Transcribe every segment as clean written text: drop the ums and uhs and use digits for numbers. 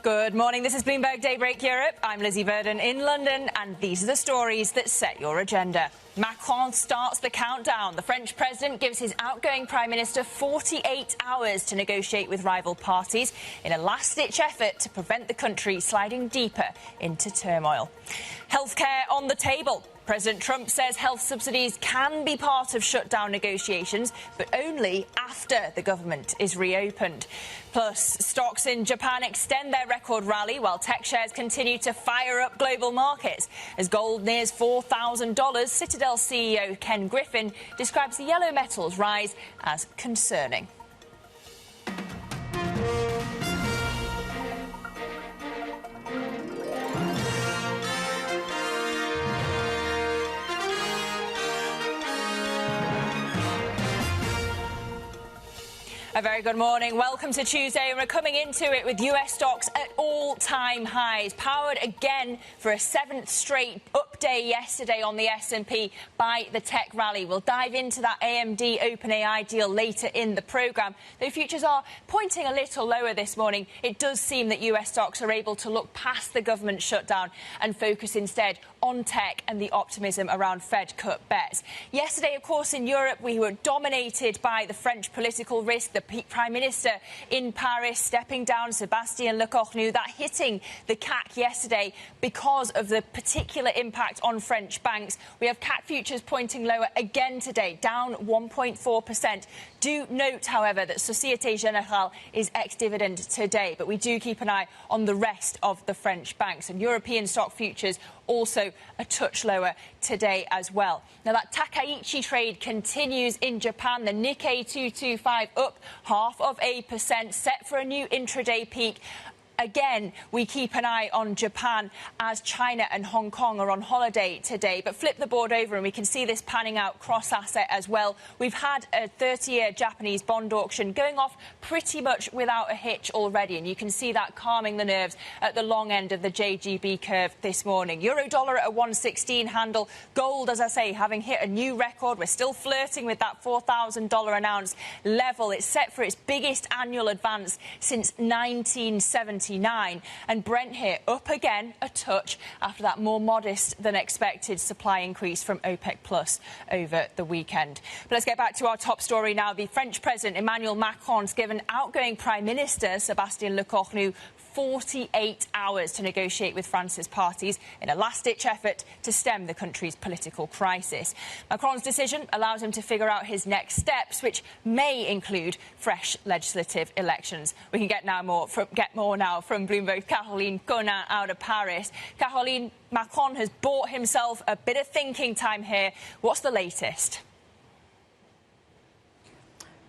Good morning. This is Bloomberg Daybreak Europe. I'm Lizzie Verdon in London, and these are the stories that set your agenda. Macron starts the countdown. The French president gives his outgoing Prime Minister 48 hours to negotiate with rival parties in a last-ditch effort to prevent the country sliding deeper into turmoil. Healthcare on the table. President Trump says health subsidies can be part of shutdown negotiations, but only after the government is reopened. Plus, stocks in Japan extend their record rally while tech shares continue to fire up global markets. As gold nears $4,000, Citadel CEO Ken Griffin describes the yellow metals rise as concerning. A very good morning. Welcome to Tuesday, and we're coming into it with US stocks at all-time highs, powered again for a seventh straight up day yesterday on the S&P by the tech rally. We'll dive into that AMD OpenAI deal later in the programme. Though futures are pointing a little lower this morning, it does seem that US stocks are able to look past the government shutdown and focus instead on tech and the optimism around Fed cut bets. Yesterday, of course, in Europe, we were dominated by the French political risk, the Prime Minister in Paris stepping down, Sebastien Lecornu, that hitting the CAC yesterday because of the particular impact on French banks. We have CAC futures pointing lower again today, down 1.4%. Do note, however, that Société Générale is ex-dividend today, but we do keep an eye on the rest of the French banks, and European stock futures also a touch lower today as well. Now, that Takaichi trade continues in Japan. The Nikkei 225 up 0.5%, set for a new intraday peak. Again, we keep an eye on Japan as China and Hong Kong are on holiday today. But flip the board over and we can see this panning out cross-asset as well. We've had a 30-year Japanese bond auction going off pretty much without a hitch already. And you can see that calming the nerves at the long end of the JGB curve this morning. Euro-dollar at a 116 handle. Gold, as I say, having hit a new record. We're still flirting with that $4,000 an ounce level. It's set for its biggest annual advance since 1970. And Brent here up again a touch after that more modest than expected supply increase from OPEC Plus over the weekend. But let's get back to our top story now. The French President Emmanuel Macron's given outgoing Prime Minister Sebastien Lecornu 48 hours to negotiate with France's parties in a last-ditch effort to stem the country's political crisis. Macron's decision allows him to figure out his next steps, which may include fresh legislative elections. We can get more now from Bloomberg's Caroline Conin out of Paris. Caroline, Macron has bought himself a bit of thinking time here. What's the latest?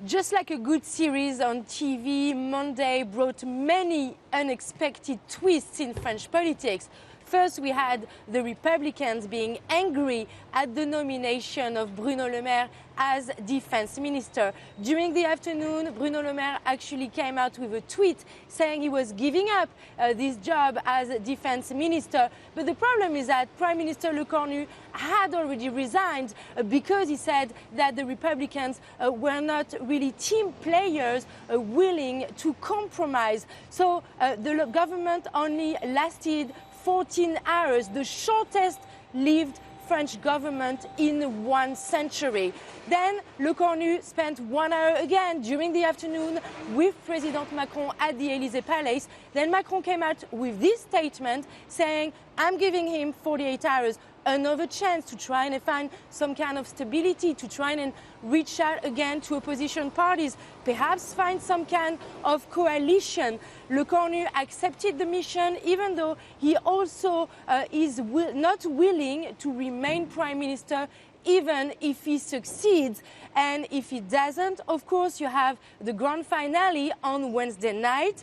Just like a good series on TV, Monday brought many unexpected twists in French politics. First, we had the Republicans being angry at the nomination of Bruno Le Maire as defense minister. During the afternoon, Bruno Le Maire actually came out with a tweet saying he was giving up this job as defense minister. But the problem is that Prime Minister Lecornu had already resigned because he said that the Republicans were not really team players willing to compromise. So the government only lasted 14 hours, the shortest-lived French government in 1 century. Then Lecornu spent 1 hour again during the afternoon with President Macron at the Élysée Palace. Then Macron came out with this statement saying, I'm giving him 48 hours, another chance to try and find some kind of stability, to try and reach out again to opposition parties, perhaps find some kind of coalition. Lecornu accepted the mission, even though he also is not willing to remain Prime Minister even if he succeeds. And if he doesn't, of course, you have the grand finale on Wednesday night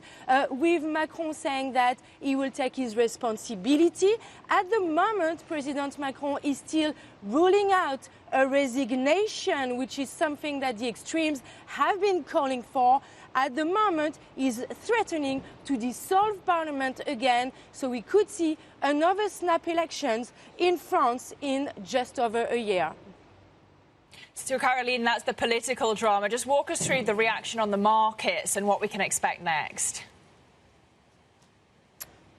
with Macron saying that he will take his responsibility. At the moment, President Macron is still ruling out a resignation, which is something that the extremes have been calling for. At the moment, is threatening to dissolve parliament again, so we could see another snap elections in France in just over a year. So, Caroline, that's the political drama. Just walk us through the reaction on the markets and what we can expect next.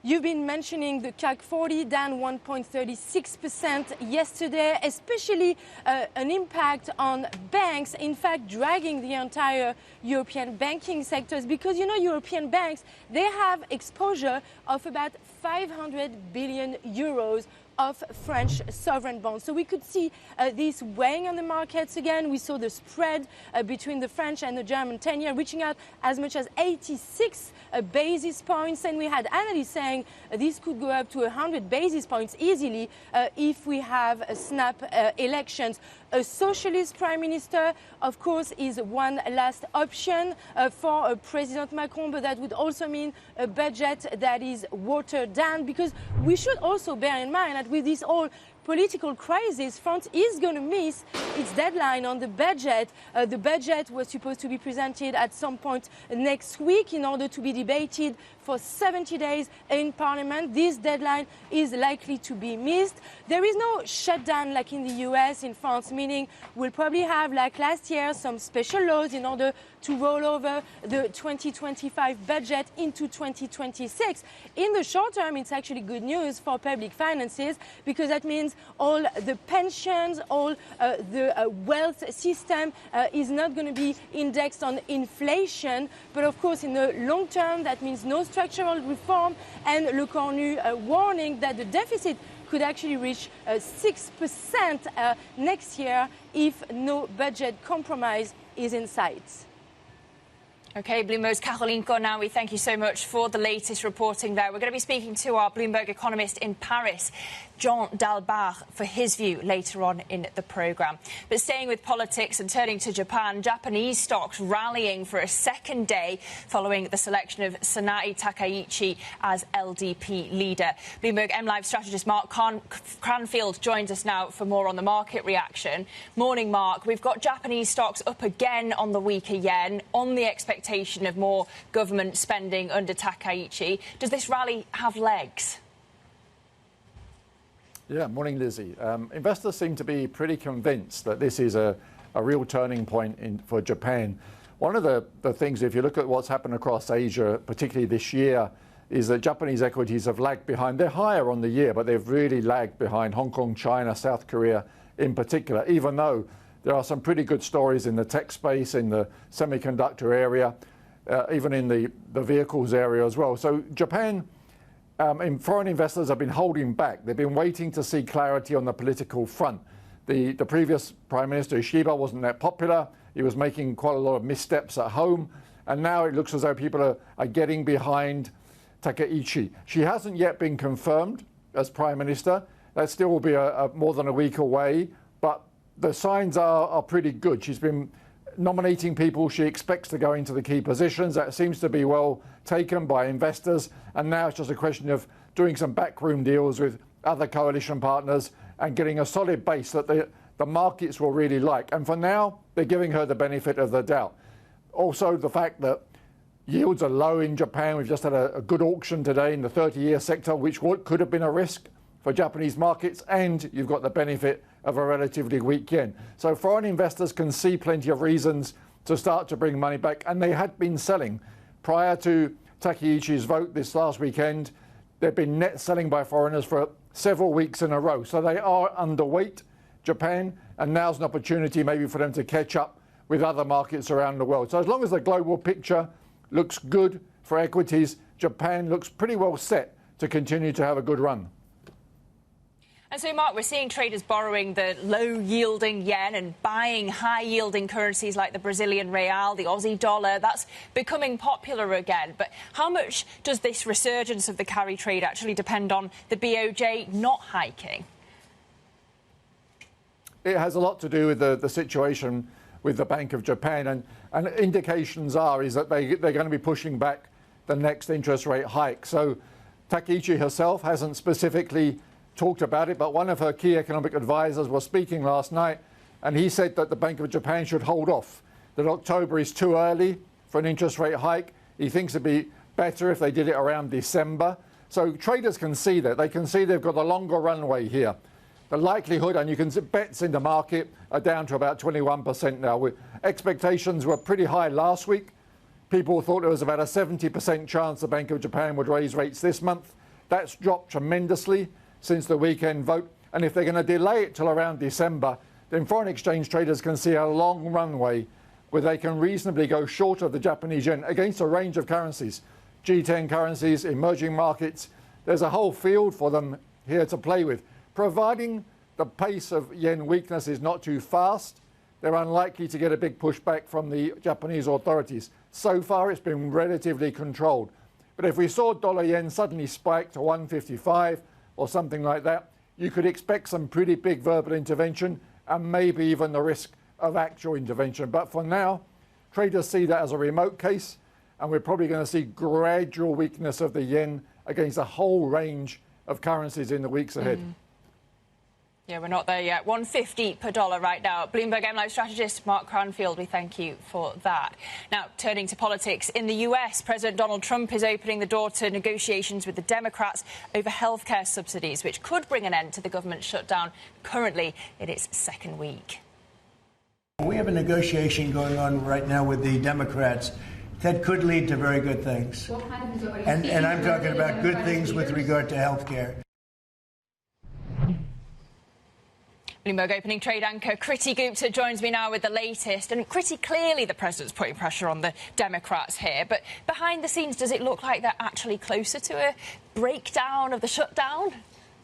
You've been mentioning the CAC 40 down 1.36% yesterday, especially an impact on banks, in fact, dragging the entire European banking sectors because, you know, European banks, they have exposure of about 500 billion euros of French sovereign bonds. So we could see this weighing on the markets again. We saw the spread between the French and the German 10-year reaching out as much as 86 basis points. And we had analysts saying this could go up to 100 basis points easily if we have snap elections. A socialist prime minister, of course, is one last option for President Macron, but that would also mean a budget that is watered down, because we should also bear in mind that with this whole political crisis, France is going to miss its deadline on the budget. The budget was supposed to be presented at some point next week in order to be debated for 70 days in Parliament. This deadline is likely to be missed. There is no shutdown like in the US, in France, meaning we'll probably have, like last year, some special laws in order to roll over the 2025 budget into 2026. In the short term, it's actually good news for public finances because that means all the pensions, all the wealth system is not going to be indexed on inflation. But of course, in the long term, that means no structural reform, and Lecornu warning that the deficit could actually reach 6% next year if no budget compromise is in sight. OK, Bloomberg's Caroline Cornawi, thank you so much for the latest reporting there. We're going to be speaking to our Bloomberg economist in Paris, Jean Dalbar, for his view later on in the programme. But staying with politics and turning to Japan, Japanese stocks rallying for a second day following the selection of Sanae Takaichi as LDP leader. Bloomberg MLive strategist Mark Cranfield joins us now for more on the market reaction. Morning, Mark. We've got Japanese stocks up again on the weaker yen, on the expectation of more government spending under Takaichi. Does this rally have legs? Yeah, morning, Lizzie. Investors seem to be pretty convinced that this is a real turning point for Japan. One of the things, if you look at what's happened across Asia, particularly this year, is that Japanese equities have lagged behind. They're higher on the year, but they've really lagged behind Hong Kong, China, South Korea in particular, even though there are some pretty good stories in the tech space, in the semiconductor area, even in the vehicles area as well. So Japan, foreign investors have been holding back. They've been waiting to see clarity on the political front. The previous Prime Minister, Ishiba, wasn't that popular. He was making quite a lot of missteps at home. And now it looks as though people are getting behind Takaichi. She hasn't yet been confirmed as Prime Minister. That still will be more than a week away. But the signs are pretty good. She's been nominating people she expects to go into the key positions. That seems to be well taken by investors. And now it's just a question of doing some backroom deals with other coalition partners and getting a solid base that the markets will really like. And for now, they're giving her the benefit of the doubt. Also, the fact that yields are low in Japan. We've just had a good auction today in the 30-year sector, which could have been a risk for Japanese markets, and you've got the benefit of a relatively weak yen. So foreign investors can see plenty of reasons to start to bring money back, and they had been selling. Prior to Takaichi's vote this last weekend, they've been net selling by foreigners for several weeks in a row. So they are underweight Japan, and now's an opportunity maybe for them to catch up with other markets around the world. So as long as the global picture looks good for equities, Japan looks pretty well set to continue to have a good run. And so, Mark, we're seeing traders borrowing the low-yielding yen and buying high-yielding currencies like the Brazilian real, the Aussie dollar. That's becoming popular again. But how much does this resurgence of the carry trade actually depend on the BOJ not hiking? It has a lot to do with the situation with the Bank of Japan. And indications is that they're going to be pushing back the next interest rate hike. So Takaichi herself hasn't specifically talked about it, but one of her key economic advisors was speaking last night, and he said that the Bank of Japan should hold off, that October is too early for an interest rate hike. He thinks it'd be better if they did it around December. So traders can see that. They can see they've got a longer runway here. The likelihood, and you can see bets in the market, are down to about 21% now. Expectations were pretty high last week. People thought there was about a 70% chance the Bank of Japan would raise rates this month. That's dropped tremendously since the weekend vote. And if they're going to delay it till around December, then foreign exchange traders can see a long runway where they can reasonably go short of the Japanese yen against a range of currencies, G10 currencies, emerging markets. There's a whole field for them here to play with. Providing the pace of yen weakness is not too fast, they're unlikely to get a big pushback from the Japanese authorities. So far, it's been relatively controlled. But if we saw dollar yen suddenly spike to 155 or something like that, you could expect some pretty big verbal intervention and maybe even the risk of actual intervention. But for now, traders see that as a remote case, and we're probably going to see gradual weakness of the yen against a whole range of currencies in the weeks ahead. Yeah, we're not there yet. 150 per dollar right now. Bloomberg M-Live strategist Mark Cranfield, we thank you for that. Now, turning to politics. In the US, President Donald Trump is opening the door to negotiations with the Democrats over healthcare subsidies, which could bring an end to the government shutdown currently in its second week. We have a negotiation going on right now with the Democrats that could lead to very good things. What kind of things are you And I'm talking about good things with regard to health care. Bloomberg opening trade anchor Kriti Gupta joins me now with the latest. And Kriti, clearly the president's putting pressure on the Democrats here. But behind the scenes, does it look like they're actually closer to a breakdown of the shutdown?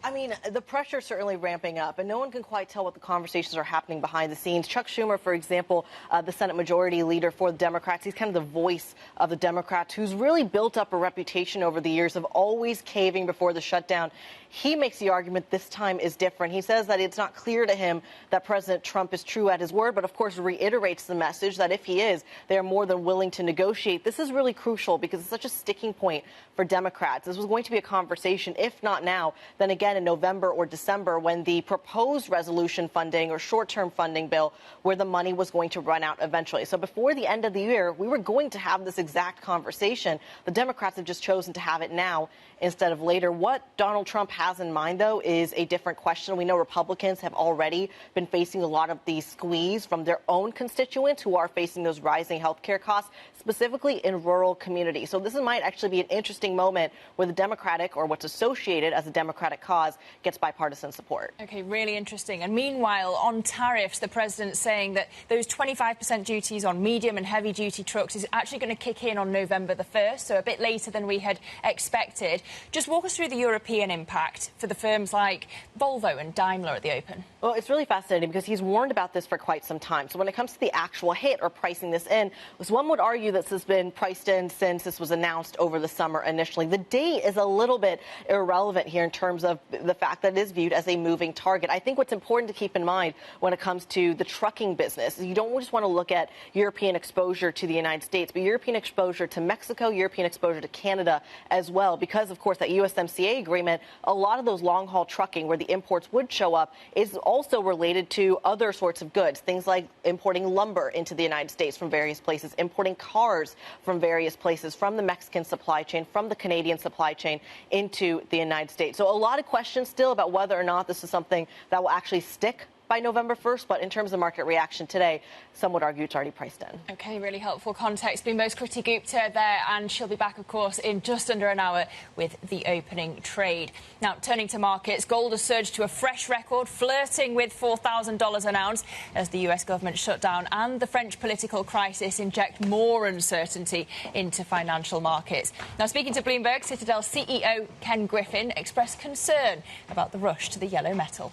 I mean, the pressure is certainly ramping up, and no one can quite tell what the conversations are happening behind the scenes. Chuck Schumer, for example, the Senate Majority Leader for the Democrats, he's kind of the voice of the Democrats, who's really built up a reputation over the years of always caving before the shutdown. He makes the argument this time is different. He says that it's not clear to him that President Trump is true at his word, but of course reiterates the message that if he is, they are more than willing to negotiate. This is really crucial because it's such a sticking point for Democrats. This was going to be a conversation, if not now, then again in November or December when the proposed resolution funding or short-term funding bill where the money was going to run out eventually. So before the end of the year, we were going to have this exact conversation. The Democrats have just chosen to have it now instead of later. What Donald Trump has in mind, though, is a different question. We know Republicans have already been facing a lot of the squeeze from their own constituents who are facing those rising health care costs, specifically in rural communities. So this might actually be an interesting moment where the Democratic, or what's associated as a Democratic cause, gets bipartisan support. OK, really interesting. And meanwhile, on tariffs, the president's saying that those 25% duties on medium and heavy-duty trucks is actually going to kick in on November the 1st, so a bit later than we had expected. Just walk us through the European impact for the firms like Volvo and Daimler at the Open. Well, it's really fascinating because he's warned about this for quite some time. So when it comes to the actual hit or pricing this in, one would argue that this has been priced in since this was announced over the summer initially. The date is a little bit irrelevant here in terms of the fact that it is viewed as a moving target. I think what's important to keep in mind when it comes to the trucking business is you don't just want to look at European exposure to the United States, but European exposure to Mexico, European exposure to Canada as well, because, of course, that USMCA agreement, a lot of those long-haul trucking where the imports would show up is also related to other sorts of goods, things like importing lumber into the United States from various places, importing cars from various places, from the Mexican supply chain, from the Canadian supply chain into the United States. So a lot of questions still about whether or not this is something that will actually stick by November 1st, but in terms of market reaction today, some would argue it's already priced in. OK, really helpful context. Bloomberg's Kriti Gupta there, and she'll be back, of course, in just under an hour with the opening trade. Now, turning to markets, gold has surged to a fresh record, flirting with $4,000 an ounce as the US government shutdown and the French political crisis inject more uncertainty into financial markets. Now, speaking to Bloomberg, Citadel CEO Ken Griffin expressed concern about the rush to the yellow metal.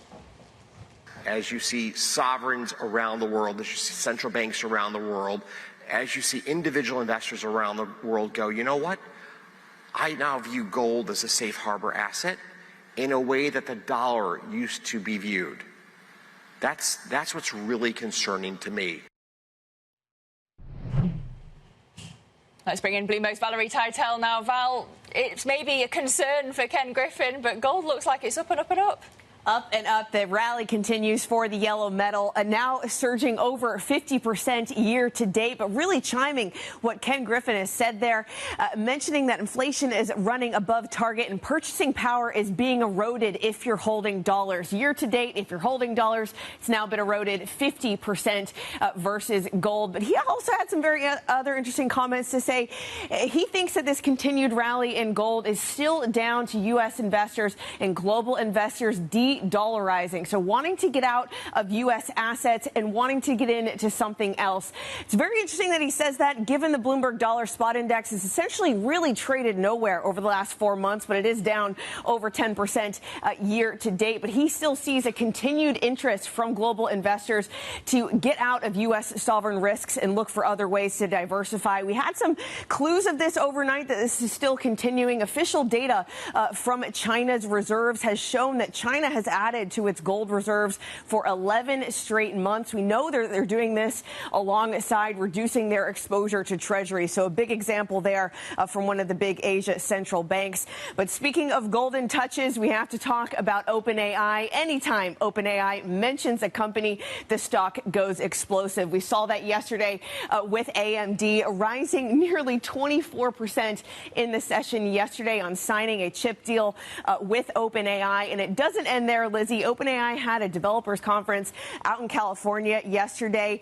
As you see sovereigns around the world, as you see central banks around the world, as you see individual investors around the world go, you know what? I now view gold as a safe harbor asset in a way that the dollar used to be viewed. That's what's really concerning to me. Let's bring in Bloomberg's Valerie Titel now. Val, it's maybe a concern for Ken Griffin, but gold looks like it's up and up and up. Up and up. The rally continues for the yellow metal, now surging over 50% year to date, but really chiming what Ken Griffin has said there, mentioning that inflation is running above target and purchasing power is being eroded if you're holding dollars. Year to date, if you're holding dollars, it's now been eroded 50% versus gold. But he also had some very other interesting comments to say. He thinks that this continued rally in gold is still down to U.S. investors and global investors de-dollarizing, so wanting to get out of U.S. assets and wanting to get into something else. It's very interesting that he says that, given the Bloomberg Dollar Spot Index is essentially really traded nowhere over the last 4 months, but it is down over 10% year to date. But he still sees a continued interest from global investors to get out of U.S. sovereign risks and look for other ways to diversify. We had some clues of this overnight, that this is still continuing. Official data from China's reserves has shown that China has added to its gold reserves for 11 straight months. We know they're doing this alongside reducing their exposure to Treasury. So a big example there from one of the big Asia central banks. But speaking of golden touches, we have to talk about OpenAI. Anytime OpenAI mentions a company, the stock goes explosive. We saw that yesterday with AMD rising nearly 24% in the session yesterday on signing a chip deal with OpenAI. And it doesn't end there, Lizzie. OpenAI had a developers conference out in California yesterday.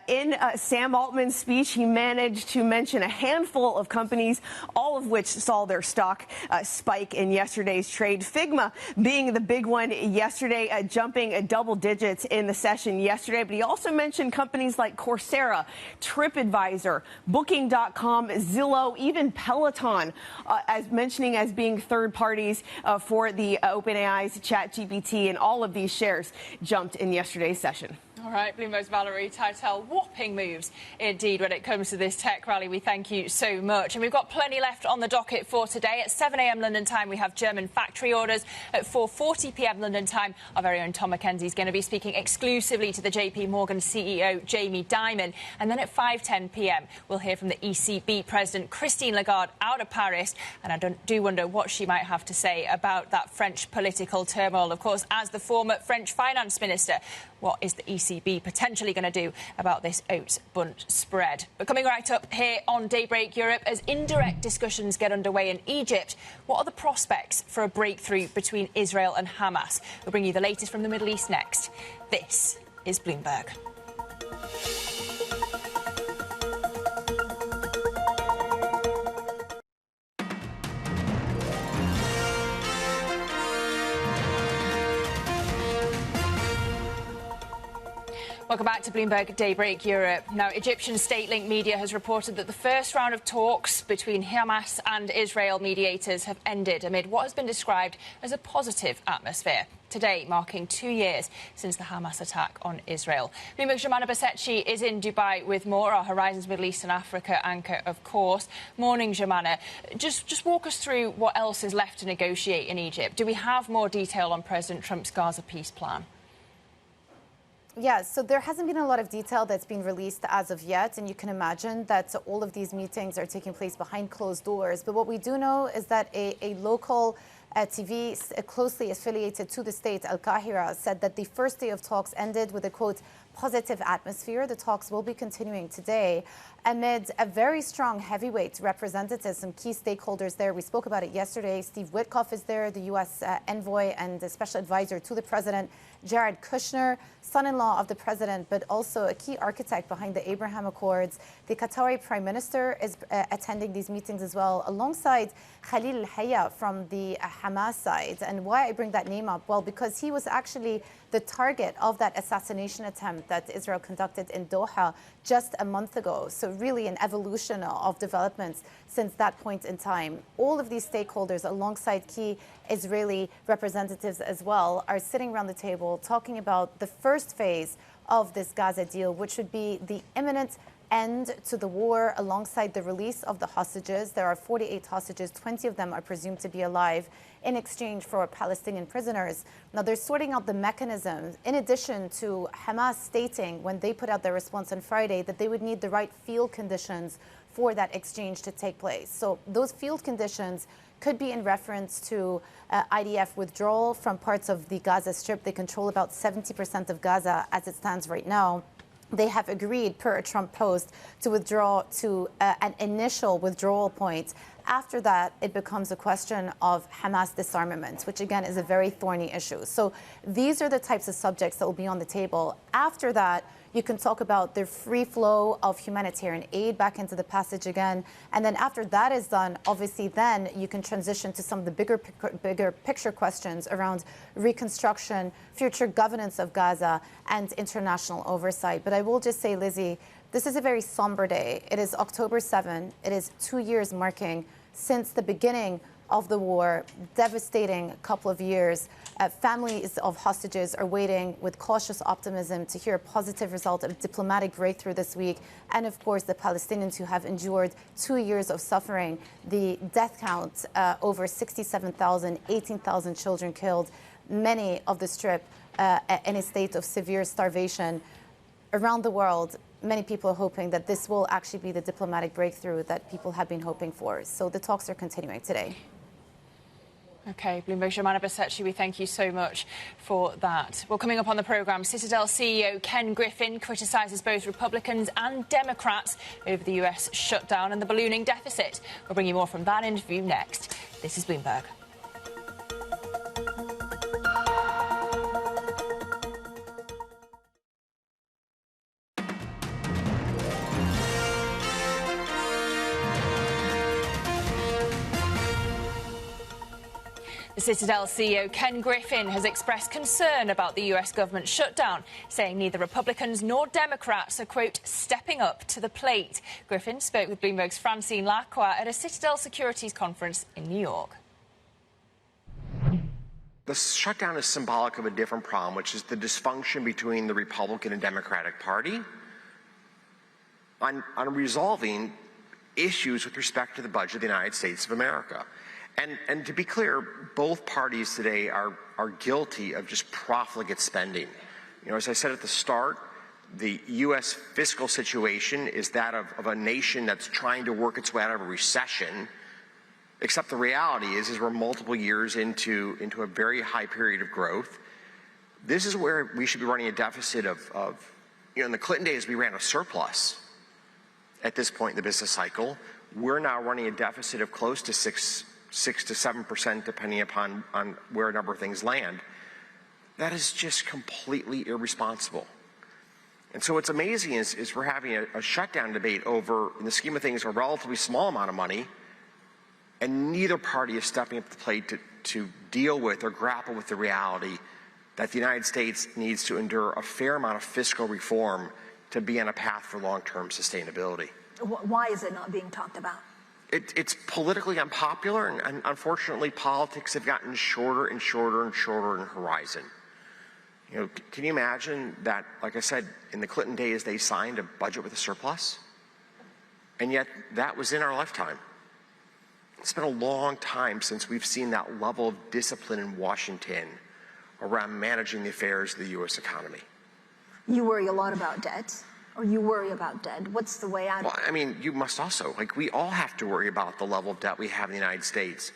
In Sam Altman's speech, he managed to mention a handful of companies, all of which saw their stock spike in yesterday's trade. Figma being the big one yesterday, jumping double digits in the session yesterday. But he also mentioned companies like Coursera, TripAdvisor, Booking.com, Zillow, even Peloton, as mentioning as being third parties for the OpenAI's ChatGPT, and all of these shares jumped in yesterday's session. All right, Bloomberg's Valerie Titel, whopping moves indeed when it comes to this tech rally. We thank you so much. And we've got plenty left on the docket for today. At 7 a.m. London time, we have German factory orders. At 4:40 p.m. London time, our very own Tom McKenzie is going to be speaking exclusively to the JP Morgan CEO, Jamie Dimon. And then at 5:10 p.m., we'll hear from the ECB President, Christine Lagarde, out of Paris. And I do wonder what she might have to say about that French political turmoil. Of course, as the former French finance minister, what is the ECB potentially going to do about this oats bunt spread? But coming right up here on Daybreak Europe, as indirect discussions get underway in Egypt, what are the prospects for a breakthrough between Israel and Hamas? We'll bring you the latest from the Middle East next. This is Bloomberg. Welcome back to Bloomberg Daybreak Europe. Now, Egyptian state-linked media has reported that the first round of talks between Hamas and Israel mediators have ended amid what has been described as a positive atmosphere. Today, marking 2 years since the Hamas attack on Israel. Bloomberg's Jemana Basetchi is in Dubai with more, our Horizons Middle East and Africa anchor, of course. Morning, Jemana. Just walk us through what else is left to negotiate in Egypt. Do we have more detail on President Trump's Gaza peace plan? Yeah, so there hasn't been a lot of detail that's been released as of yet, and you can imagine that all of these meetings are taking place behind closed doors. But what we do know is that a local TV closely affiliated to the state, Al Qahira, said that the first day of talks ended with a, quote, positive atmosphere. The talks will be continuing today amid a very strong heavyweight representatives, some key stakeholders there. We spoke about it yesterday. Steve Witkoff is there, the U.S. envoy and the special advisor to the president, Jared Kushner, son-in-law of the president, but also a key architect behind the Abraham Accords. The Qatari Prime Minister is attending these meetings as well, alongside Khalil al-Hayya from the Hamas side. And why I bring that name up? Well, because he was actually the target of that assassination attempt that Israel conducted in Doha just a month ago. So really an evolution of developments since that point in time. All of these stakeholders, alongside key Israeli representatives as well, are sitting around the table talking about the first phase of this Gaza deal, which would be the imminent end to the war alongside the release of the hostages. There are 48 hostages, 20 of them are presumed to be alive, in exchange for Palestinian prisoners. Now, they're sorting out the mechanisms, in addition to Hamas stating when they put out their response on Friday that they would need the right field conditions for that exchange to take place. So those field conditions could be in reference to IDF withdrawal from parts of the Gaza Strip. They control about 70% of Gaza as it stands right now. They have agreed, per a Trump post, to withdraw to an initial withdrawal point. After that, it becomes a question of Hamas disarmament, which again is a very thorny issue. So these are the types of subjects that will be on the table. After that, you can talk about the free flow of humanitarian aid back into the passage again. And then after that is done, obviously then you can transition to some of the bigger picture questions around reconstruction, future governance of Gaza, and international oversight. But I will just say, Lizzie, this is a very somber day. It is October 7. It is 2 years marking since the beginning of the war, devastating couple of years. Families of hostages are waiting with cautious optimism to hear a positive result of diplomatic breakthrough this week. And of course, the Palestinians who have endured 2 years of suffering, the death count, over 67,000, 18,000 children killed, many of the Strip in a state of severe starvation. Around the world, many people are hoping that this will actually be the diplomatic breakthrough that people have been hoping for. So the talks are continuing today. OK, Bloomberg's Jomana Basetchi, we thank you so much for that. Well, coming up on the programme, Citadel CEO Ken Griffin criticises both Republicans and Democrats over the US shutdown and the ballooning deficit. We'll bring you more from that interview next. This is Bloomberg. The Citadel CEO Ken Griffin has expressed concern about the US government shutdown, saying neither Republicans nor Democrats are, quote, stepping up to the plate. Griffin spoke with Bloomberg's Francine Lacqua at a Citadel Securities conference in New York. The shutdown is symbolic of a different problem, which is the dysfunction between the Republican and Democratic Party on resolving issues with respect to the budget of the United States of America. And to be clear, both parties today are guilty of just profligate spending. You know, as I said at the start, the U.S. fiscal situation is that of a nation that's trying to work its way out of a recession, except the reality is we're multiple years into a very high period of growth. This is where we should be running a deficit of you know, in the Clinton days, we ran a surplus at this point in the business cycle. We're now running a deficit of close to 6 to 7%, depending upon where a number of things land. That is just completely irresponsible. And so what's amazing is we're having a shutdown debate over, in the scheme of things, a relatively small amount of money, and neither party is stepping up to the plate to deal with or grapple with the reality that the United States needs to endure a fair amount of fiscal reform to be on a path for long-term sustainability. Why is it not being talked about? It's politically unpopular, and unfortunately, politics have gotten shorter and shorter and shorter in horizon. You know, can you imagine that, like I said, in the Clinton days, they signed a budget with a surplus? And yet, that was in our lifetime. It's been a long time since we've seen that level of discipline in Washington around managing the affairs of the U.S. economy. You worry a lot about debt. Or you worry about debt. What's the way out? Well, I mean, you must also, like, we all have to worry about the level of debt we have in the United States.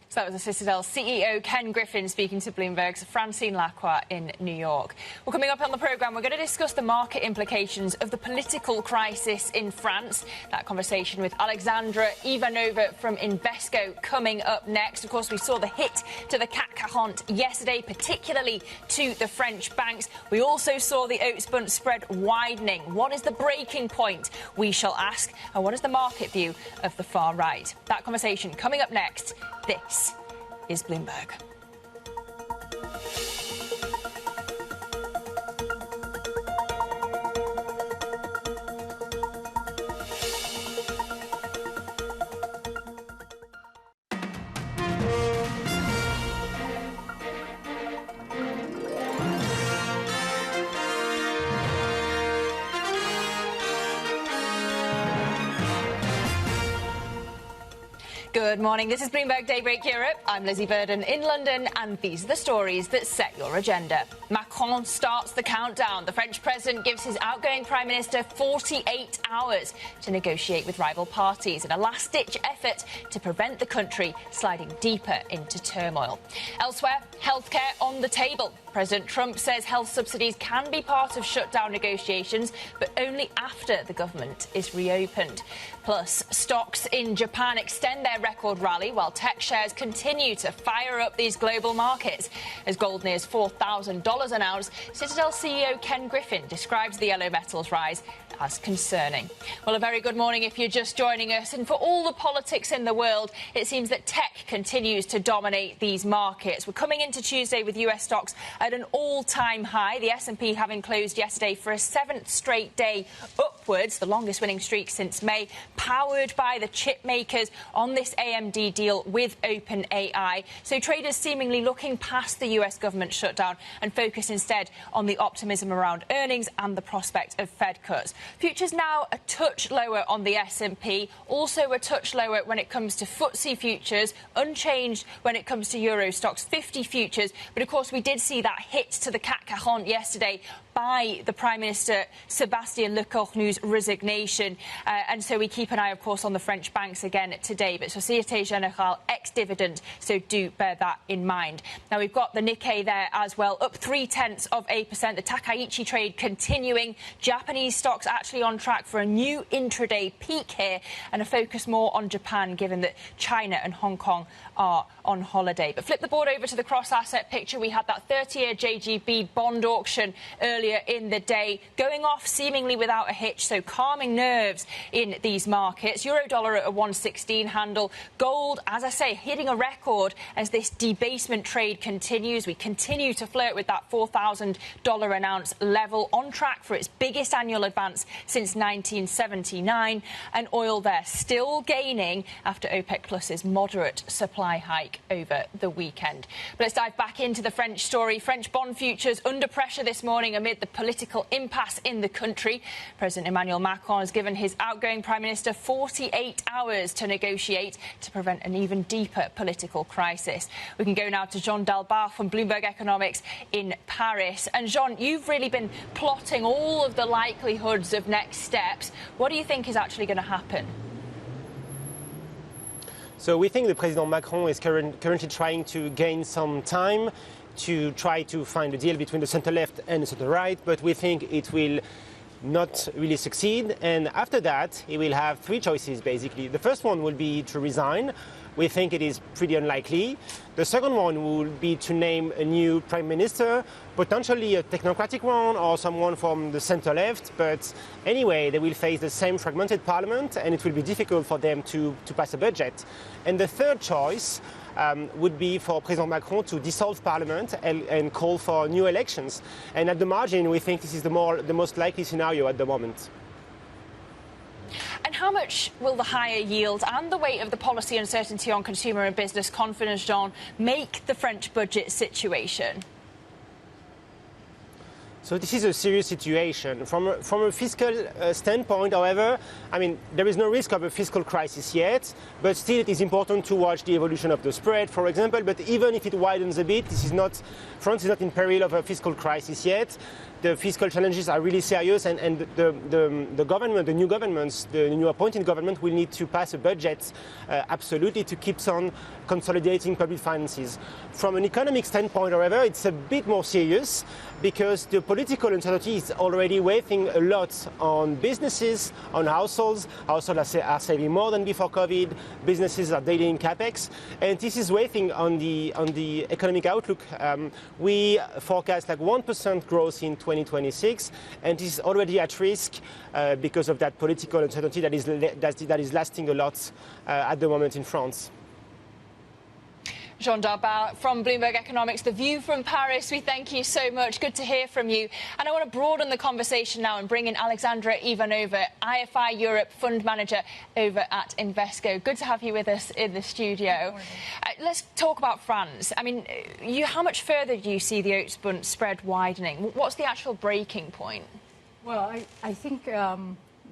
So that was the Citadel CEO Ken Griffin speaking to Bloomberg's Francine Lacqua in New York. Well, coming up on the programme, we're going to discuss the market implications of the political crisis in France. That conversation with Alexandra Ivanova from Invesco coming up next. Of course, we saw the hit to the CAC 40 yesterday, particularly to the French banks. We also saw the oats-bundt spread widening. What is the breaking point, we shall ask, and what is the market view of the far right? That conversation coming up next. This is Bloomberg. Good morning. This is Bloomberg Daybreak Europe. I'm Lizzie Burden in London, and these are the stories that set your agenda. Macron starts the countdown. The French president gives his outgoing Prime Minister 48 hours to negotiate with rival parties in a last-ditch effort to prevent the country sliding deeper into turmoil. Elsewhere, healthcare on the table. President Trump says health subsidies can be part of shutdown negotiations, but only after the government is reopened. Plus, stocks in Japan extend their record rally while tech shares continue to fire up these global markets. As gold nears $4,000 an ounce, Citadel CEO Ken Griffin describes the yellow metals rise as concerning. Well, a very good morning if you're just joining us. And for all the politics in the world, it seems that tech continues to dominate these markets. We're coming into Tuesday with US stocks at an all-time high. The S&P having closed yesterday for a 7th straight day upwards, the longest winning streak since May, powered by the chip makers on this AMD deal with OpenAI. So traders seemingly looking past the US government shutdown and focus instead on the optimism around earnings and the prospect of Fed cuts. Futures now a touch lower on the S&P, also a touch lower when it comes to FTSE futures, unchanged when it comes to Euro Stoxx 50 futures. But of course, we did see that hit to the CAC 40 yesterday by the Prime Minister Sebastien Lecornu's resignation. And so we keep an eye, of course, on the French banks again today. But Société Générale ex-dividend, so do bear that in mind. Now, we've got the Nikkei there as well, up 0.3%. The Takaichi trade continuing. Japanese stocks actually on track for a new intraday peak here, and a focus more on Japan, given that China and Hong Kong are on holiday. But flip the board over to the cross-asset picture. We had that 30-year JGB bond auction earlier in the day, going off seemingly without a hitch, so calming nerves in these markets. Euro-dollar at a 116 handle. Gold, as I say, hitting a record as this debasement trade continues. We continue to flirt with that $4,000 an ounce level, on track for its biggest annual advance since 1979. And oil there still gaining after OPEC Plus's moderate supply hike over the weekend. But let's dive back into the French story. French bond futures under pressure this morning amid the political impasse in the country. President Emmanuel Macron has given his outgoing Prime Minister 48 hours to negotiate to prevent an even deeper political crisis. We can go now to Jean Dalbach from Bloomberg Economics in Paris. And Jean, you've really been plotting all of the likelihoods of next steps. What do you think is actually going to happen? So we think the President Macron is currently trying to gain some time to try to find a deal between the centre-left and the centre-right, but we think it will not really succeed. And after that, he will have three choices, basically. The first one will be to resign. We think it is pretty unlikely. The second one will be to name a new prime minister, potentially a technocratic one or someone from the centre-left. But anyway, they will face the same fragmented parliament, and it will be difficult for them to pass a budget. And the third choice would be for President Macron to dissolve parliament and call for new elections. And at the margin, we think this is the most likely scenario at the moment. And how much will the higher yields and the weight of the policy uncertainty on consumer and business confidence, Jean, make the French budget situation? So this is a serious situation. From a fiscal standpoint, however, I mean, there is no risk of a fiscal crisis yet, but still it is important to watch the evolution of the spread, for example. But even if it widens a bit, France is not in peril of a fiscal crisis yet. The fiscal challenges are really serious, and the government, the new governments, the new appointed government will need to pass a budget absolutely to keep on consolidating public finances. From an economic standpoint, however, it's a bit more serious because the political uncertainty is already weighing a lot on businesses, on households. Households are saving more than before COVID. Businesses are delaying capex, and this is weighing on the economic outlook. We forecast like 1% growth in 2026, and this is already at risk because of that political uncertainty that is lasting a lot at the moment in France. Jean Dalbach from Bloomberg Economics, The View from Paris. We thank you so much. Good to hear from you. And I want to broaden the conversation now and bring in Alexandra Ivanova, IFI Europe Fund Manager over at Invesco. Good to have you with us in the studio. Let's talk about France. I mean, how much further do you see the oats-bundt spread widening? What's the actual breaking point? Well, I think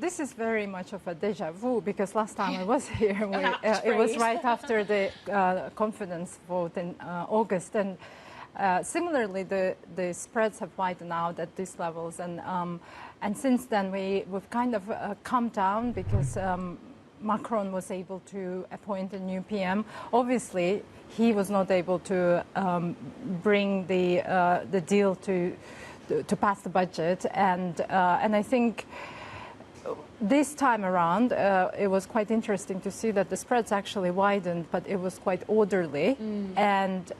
this is very much of a deja vu because last time I was here, it was right after the confidence vote in August. And similarly, the spreads have widened out at these levels. And since then, we've kind of come down because Macron was able to appoint a new PM. Obviously, he was not able to bring the deal to pass the budget, and I think this time around it was quite interesting to see that the spreads actually widened, but it was quite orderly. And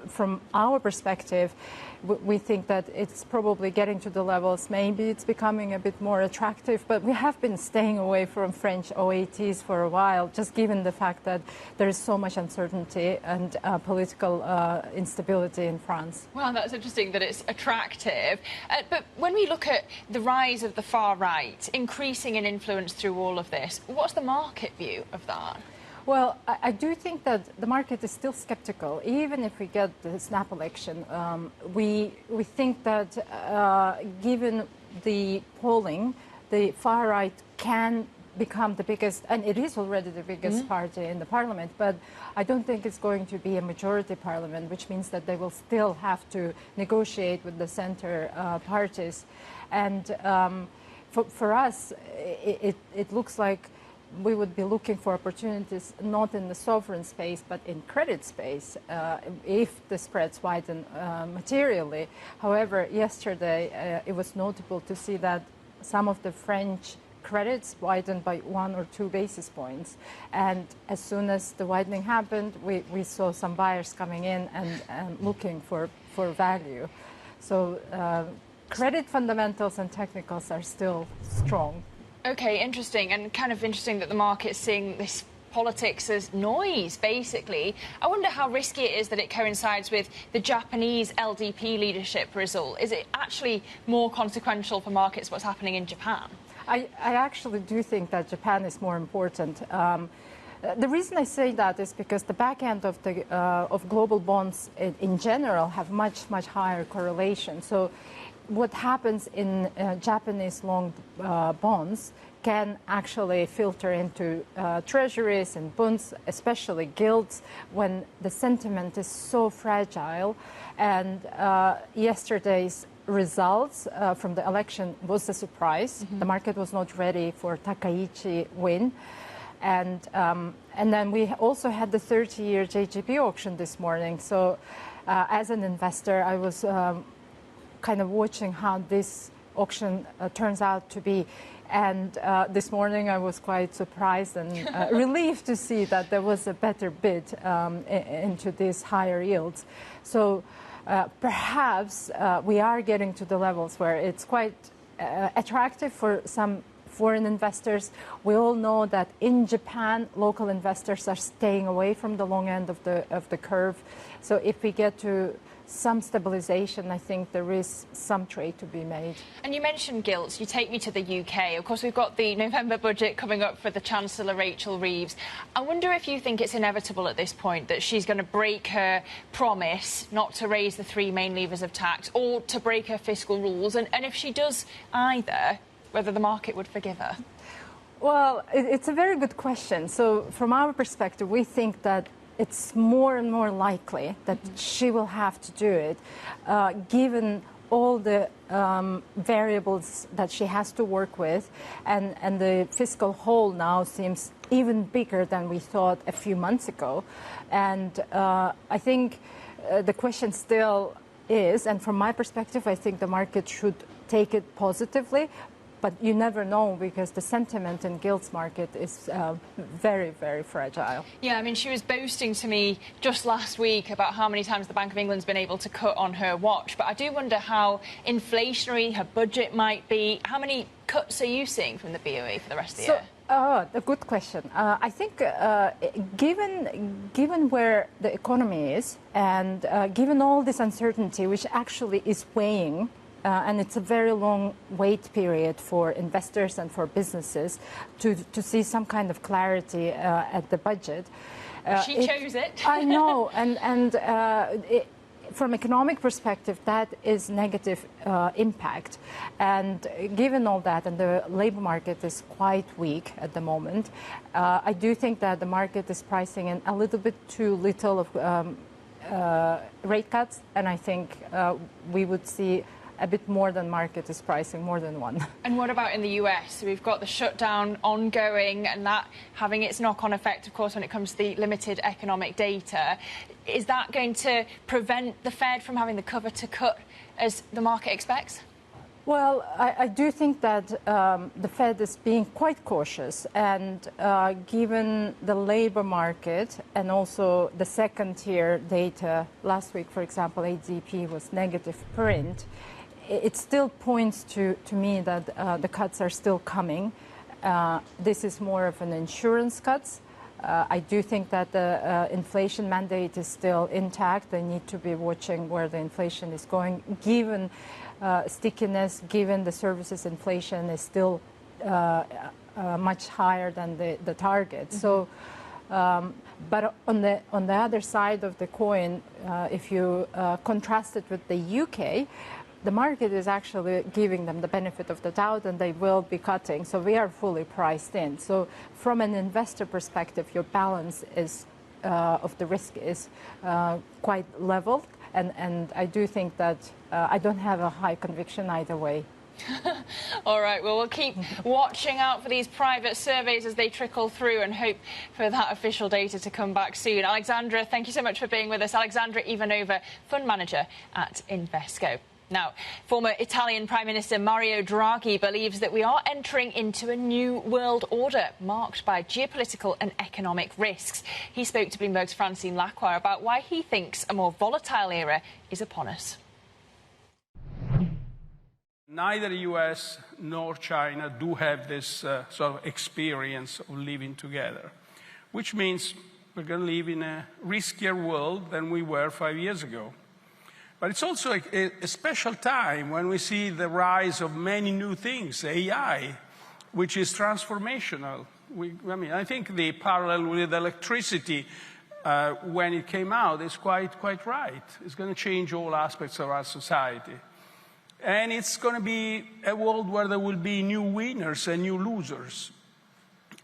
from our perspective, we think that it's probably getting to the levels, maybe it's becoming a bit more attractive, but we have been staying away from French OATs for a while, just given the fact that there is so much uncertainty and political instability in France. Well, that's interesting that it's attractive. But when we look at the rise of the far right, increasing in influence through all of this, what's the market view of that? Well, I do think that the market is still skeptical. Even if we get the snap election, we think that given the polling, the far right can become the biggest, and it is already the biggest party in the parliament, but I don't think it's going to be a majority parliament, which means that they will still have to negotiate with the center parties. And for us, it looks like we would be looking for opportunities not in the sovereign space but in credit space if the spreads widen materially. However, yesterday it was notable to see that some of the French credits widened by 1 or 2 basis points, and as soon as the widening happened, we saw some buyers coming in and looking for value. So credit fundamentals and technicals are still strong. Okay, interesting, and kind of interesting that the market's seeing this politics as noise, basically. I wonder how risky it is that it coincides with the Japanese LDP leadership result. Is it actually more consequential for markets what's happening in Japan? I actually do think that Japan is more important. The reason I say that is because the back end of global bonds in general have much higher correlation. So what happens in Japanese long bonds can actually filter into treasuries and bonds, especially gilts, when the sentiment is so fragile. And yesterday's results from the election was a surprise. The market was not ready for Takaichi win. And then we also had the 30-year JGB auction this morning. So as an investor, I was kind of watching how this auction turns out to be. And this morning I was quite surprised and relieved to see that there was a better bid into these higher yields. So perhaps we are getting to the levels where it's quite attractive for some foreign investors. We all know that in Japan, local investors are staying away from the long end of the curve. So if we get to some stabilization, I think there is some trade to be made. And you mentioned gilts. You take me to the UK. Of course, we've got the November budget coming up for the Chancellor, Rachel Reeves. I wonder if you think it's inevitable at this point that she's going to break her promise not to raise the 3 main levers of tax or to break her fiscal rules. And if she does either, whether the market would forgive her. Well, it's a very good question. So from our perspective, we think that it's more and more likely that she will have to do it, given all the variables that she has to work with, and the fiscal hole now seems even bigger than we thought a few months ago. And I think the question still is, and from my perspective, I think the market should take it positively. But you never know, because the sentiment in gilts market is very, very fragile. Yeah, I mean, she was boasting to me just last week about how many times the Bank of England's been able to cut on her watch. But I do wonder how inflationary her budget might be. How many cuts are you seeing from the BOE for the rest of the year? A good question. I think given where the economy is and given all this uncertainty, which actually is weighing, and it's a very long wait period for investors and for businesses to see some kind of clarity at the budget. She chose it. I know, and from economic perspective, that is negative impact. And given all that, and the labor market is quite weak at the moment, I do think that the market is pricing in a little bit too little of rate cuts, and I think we would see a bit more than market is pricing, more than one. And what about in the US? So we've got the shutdown ongoing and that having its knock-on effect, of course, when it comes to the limited economic data. Is that going to prevent the Fed from having the cover to cut as the market expects? Well, I do think that the Fed is being quite cautious, and given the labor market and also the second-tier data, last week, for example, ADP was negative print, it still points to me that the cuts are still coming. This is more of an insurance cuts. I do think that the inflation mandate is still intact. They need to be watching where the inflation is going, given stickiness, given the services inflation is still much higher than the target. Mm-hmm. So, but on the other side of the coin, if you contrast it with the UK, the market is actually giving them the benefit of the doubt, and they will be cutting. So we are fully priced in. So from an investor perspective, your balance is of the risk is quite leveled. And I do think that I don't have a high conviction either way. All right, well, we'll keep watching out for these private surveys as they trickle through and hope for that official data to come back soon. Alexandra, thank you so much for being with us. Alexandra Ivanova, fund manager at Invesco. Now, former Italian Prime Minister Mario Draghi believes that we are entering into a new world order marked by geopolitical and economic risks. He spoke to Bloomberg's Francine Lacroix about why he thinks a more volatile era is upon us. Neither the US nor China do have this sort of experience of living together, which means we're going to live in a riskier world than we were 5 years ago. But it's also a special time when we see the rise of many new things, AI, which is transformational. I think the parallel with electricity when it came out is quite right. It's going to change all aspects of our society. And it's going to be a world where there will be new winners and new losers.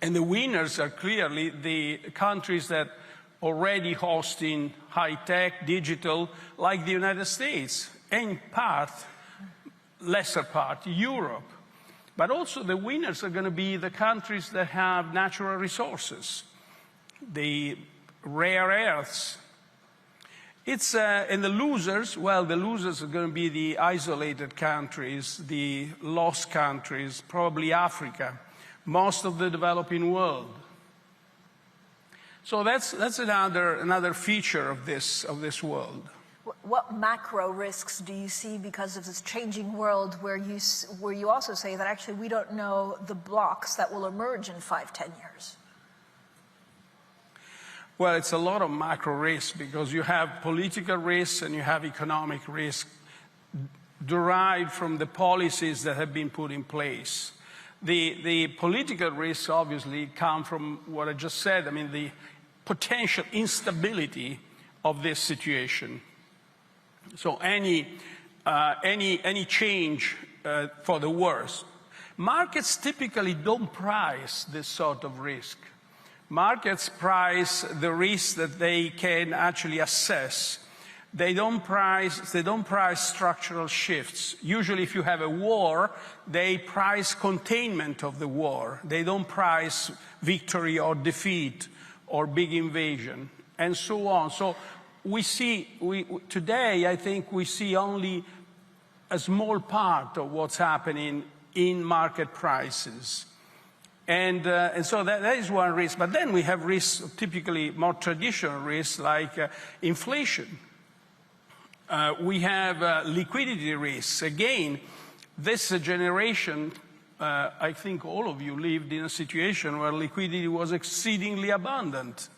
And the winners are clearly the countries that already hosting high-tech, digital, like the United States, and in part, lesser part, Europe. But also the winners are going to be the countries that have natural resources, the rare earths. And the losers, well, the losers are going to be the isolated countries, the lost countries, probably Africa, most of the developing world. So that's another feature of this world. What macro risks do you see because of this changing world where you also say that actually we don't know the blocks that will emerge in 5-10 years? Well, it's a lot of macro risk because you have political risks and you have economic risk derived from the policies that have been put in place. The political risks obviously come from what I just said. I mean, the potential instability of this situation. So any change for the worse. Markets typically don't price this sort of risk. Markets price the risk that they can actually assess. They don't price structural shifts. Usually if you have a war, they price containment of the war. They don't price victory or defeat or big invasion, and so on. So today, I think we see only a small part of what's happening in market prices. And so that is one risk. But then we have risks, typically more traditional risks, like inflation. We have liquidity risks. Again, this generation, I think all of you lived in a situation where liquidity was exceedingly abundant.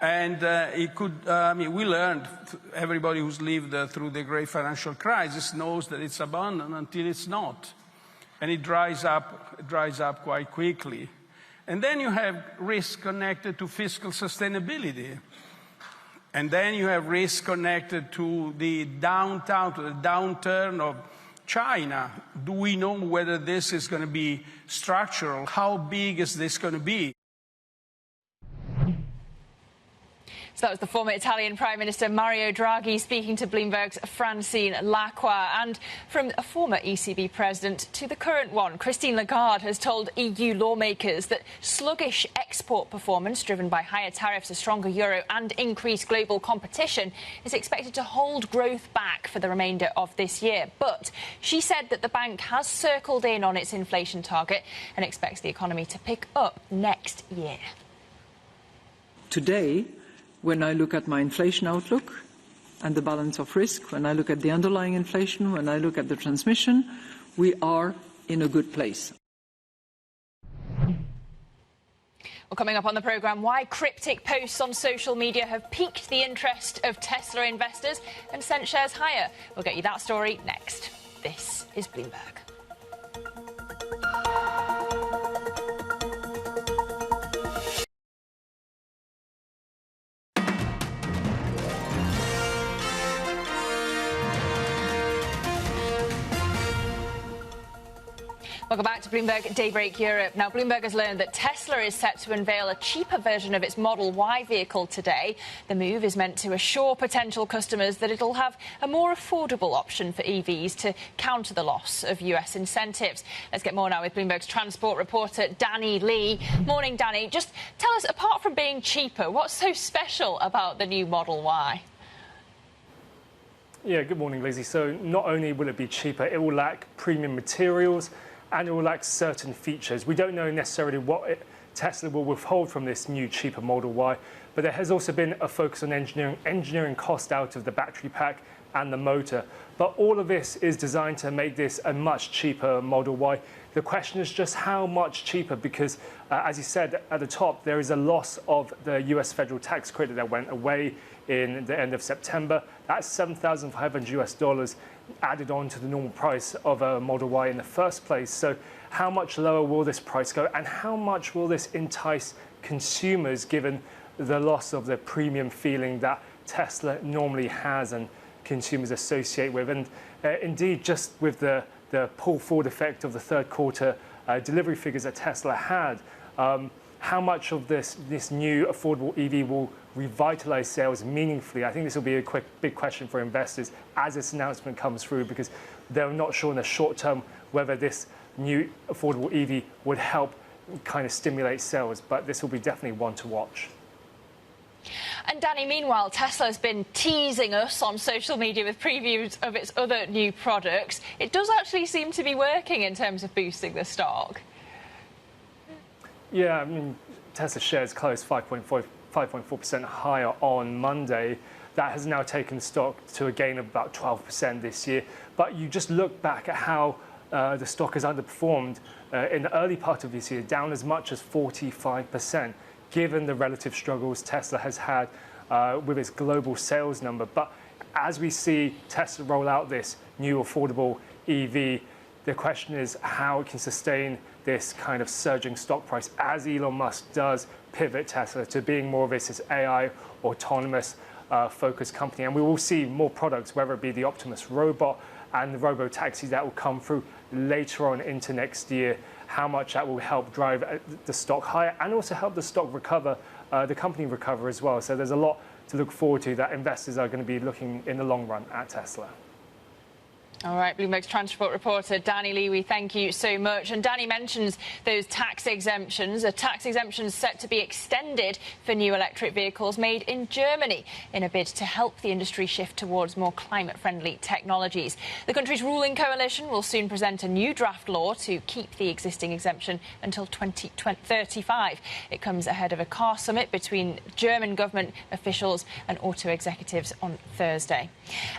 And it could, we learned, everybody who's lived through the great financial crisis knows that it's abundant until it's not. And it dries up quite quickly. And then you have risks connected to fiscal sustainability. And then you have risk connected to the downturn of China. Do we know whether this is going to be structural? How big is this going to be? So that was the former Italian Prime Minister Mario Draghi speaking to Bloomberg's Francine Lacqua. And from a former ECB president to the current one, Christine Lagarde has told EU lawmakers that sluggish export performance driven by higher tariffs, a stronger euro and increased global competition is expected to hold growth back for the remainder of this year. But she said that the bank has circled in on its inflation target and expects the economy to pick up next year. Today, when I look at my inflation outlook and the balance of risk, when I look at the underlying inflation, when I look at the transmission, we are in a good place. Well, coming up on the programme, why cryptic posts on social media have piqued the interest of Tesla investors and sent shares higher. We'll get you that story next. This is Bloomberg. Welcome back to Bloomberg Daybreak Europe. Now, Bloomberg has learned that Tesla is set to unveil a cheaper version of its Model Y vehicle today. The move is meant to assure potential customers that it'll have a more affordable option for EVs to counter the loss of US incentives. Let's get more now with Bloomberg's transport reporter, Danny Lee. Morning, Danny. Just tell us, apart from being cheaper, what's so special about the new Model Y? Yeah, good morning, Lizzie. So not only will it be cheaper, it will lack premium materials and it will lack certain features. We don't know necessarily what Tesla will withhold from this new, cheaper Model Y, but there has also been a focus on engineering cost out of the battery pack and the motor. But all of this is designed to make this a much cheaper Model Y. The question is just how much cheaper, because as you said at the top, there is a loss of the US federal tax credit that went away in the end of September. That's $7,500 added on to the normal price of a Model Y in the first place. So how much lower will this price go, and how much will this entice consumers given the loss of the premium feeling that Tesla normally has and consumers associate with? And indeed, just with the pull forward effect of the third quarter delivery figures that Tesla had, how much of this new affordable EV will revitalize sales meaningfully? I think this will be a big question for investors as this announcement comes through, because they're not sure in the short term whether this new affordable EV would help kind of stimulate sales, but this will be definitely one to watch. And Danny, meanwhile, Tesla has been teasing us on social media with previews of its other new products. It does actually seem to be working in terms of boosting the stock. Yeah, I mean, Tesla shares closed 5.4% higher on Monday. That has now taken stock to a gain of about 12% this year. But you just look back at how the stock has underperformed in the early part of this year, down as much as 45%, given the relative struggles Tesla has had with its global sales number. But as we see Tesla roll out this new affordable EV, the question is how it can sustain this kind of surging stock price as Elon Musk does pivot Tesla to being more of this AI autonomous focused company. And we will see more products, whether it be the Optimus robot and the robo-taxis that will come through later on into next year, how much that will help drive the stock higher and also help the stock recover, the company recover as well. So there's a lot to look forward to that investors are going to be looking in the long run at Tesla. All right, Bloomberg's transport reporter, Danny Lee, we thank you so much. And Danny mentions those tax exemptions. A tax exemption set to be extended for new electric vehicles made in Germany in a bid to help the industry shift towards more climate-friendly technologies. The country's ruling coalition will soon present a new draft law to keep the existing exemption until 2035. It comes ahead of a car summit between German government officials and auto executives on Thursday.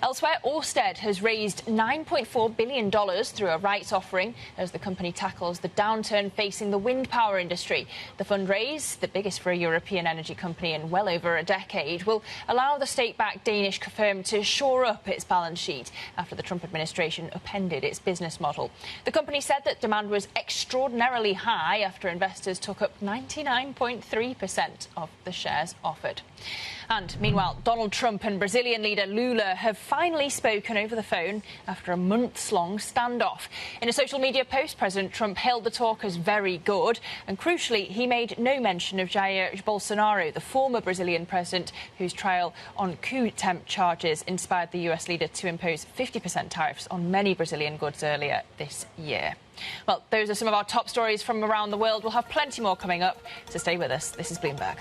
Elsewhere, Ørsted has raised $9 $9.4 billion through a rights offering as the company tackles the downturn facing the wind power industry. The fundraise, the biggest for a European energy company in well over a decade, will allow the state-backed Danish firm to shore up its balance sheet after the Trump administration upended its business model. The company said that demand was extraordinarily high after investors took up 99.3% of the shares offered. And meanwhile, Donald Trump and Brazilian leader Lula have finally spoken over the phone after a months-long standoff. In a social media post, President Trump hailed the talk as very good, and crucially, he made no mention of Jair Bolsonaro, the former Brazilian president whose trial on coup attempt charges inspired the US leader to impose 50% tariffs on many Brazilian goods earlier this year. Well, those are some of our top stories from around the world. We'll have plenty more coming up, so stay with us. This is Bloomberg.